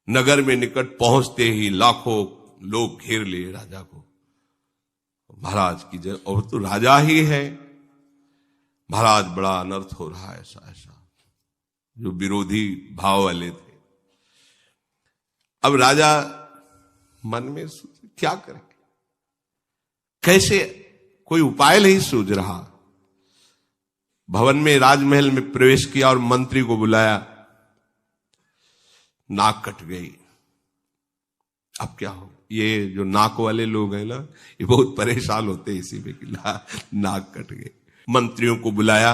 नगर में निकट पहुंचते ही लाखों लोग घेर लिए राजा को। महाराज की जय, और तो राजा ही है। महाराज बड़ा अनर्थ हो रहा है, ऐसा ऐसा, जो विरोधी भाव वाले थे। अब राजा मन में सोचे क्या करें, कैसे, कोई उपाय नहीं सूझ रहा। भवन में, राजमहल में प्रवेश किया और मंत्री को बुलाया। नाक कट गई। अब क्या हो, ये जो नाक वाले लोग हैं ना, ये बहुत परेशान होते हैं इसी में कि नाक कट गई। मंत्रियों को बुलाया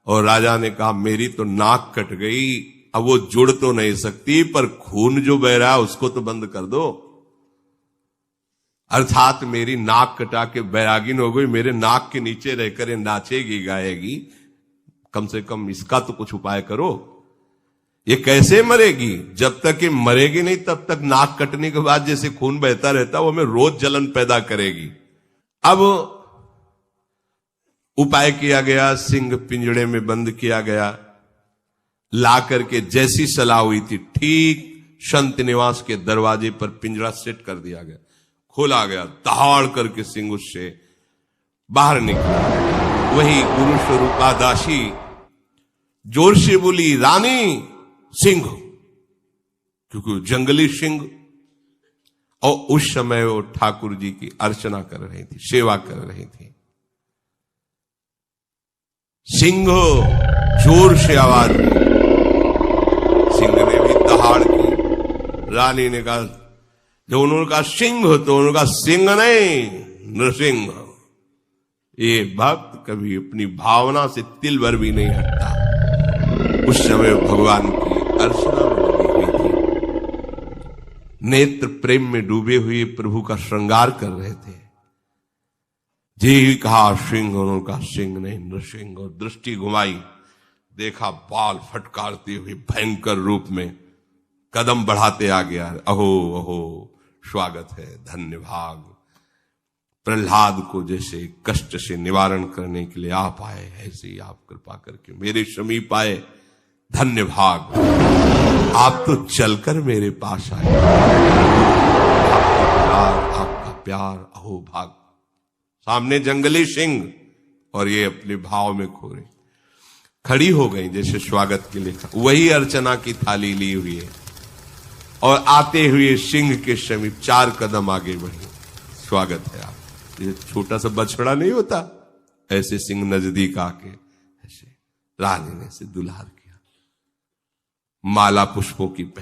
और राजा ने कहा मेरी तो नाक कट गई, अब वो जुड़ तो नहीं सकती, पर खून जो बह रहा है उसको तो बंद कर दो। अर्थात मेरी नाक कटा के बैरागिन हो गई, मेरे नाक के नीचे रहकर ये नाचेगी गाएगी, कम से कम इसका तो कुछ उपाय करो। ये कैसे मरेगी? जब तक ये मरेगी नहीं तब तक नाक कटने के बाद जैसे खून बहता रहता वो हमें रोज जलन पैदा करेगी। अब उपाय किया गया, सिंह पिंजड़े में बंद किया गया। ला करके जैसी सलाह हुई थी ठीक संत निवास के दरवाजे पर पिंजरा सेट कर दिया गया। खोला गया, दहाड़ करके सिंह उससे बाहर निकला। वही गुरु स्वरूपा दासी जोर से बोली रानी सिंह, क्योंकि जंगली सिंह। और उस समय वो ठाकुर जी की अर्चना कर रही थी, सेवा कर रही थी। सिंह जोर से आवाज दी। सिंह ने भी दहाड़ की। रानी ने कहा, जब उन्होंने कहा सिंह तो उन्होंने कहा सिंह नहीं नृसिंह। ये भक्त कभी अपनी भावना से तिल भर भी नहीं हटता। उस समय भगवान की अर्चना में लगी हुई थी। नेत्र प्रेम में डूबे हुए प्रभु का श्रृंगार कर रहे थे। जी कहा सिंह, उन्होंने कहा सिंह नहीं नृसिंह। और दृष्टि घुमाई, देखा बाल फटकारते हुए भयंकर रूप में कदम बढ़ाते आ गया। अहो अहो स्वागत है, धन्य भाग। प्रहलाद को जैसे कष्ट से निवारण करने के लिए आप आए, ऐसे ही आप कृपा करके मेरे समीप आए, धन्य भाग। आप तो चलकर मेरे पास आए। आपका प्यार अहो भाग। सामने जंगली सिंह और ये अपने भाव में खो रहे। खड़ी हो गई जैसे स्वागत के लिए। वही अर्चना की थाली ली हुई है और आते हुए सिंह के समीप 4 कदम आगे बढ़ी। स्वागत है आप। ये छोटा सा बछड़ा नहीं होता, ऐसे सिंह नजदीक आके ऐसे रानी ने से दुलार किया। माला पुष्पों की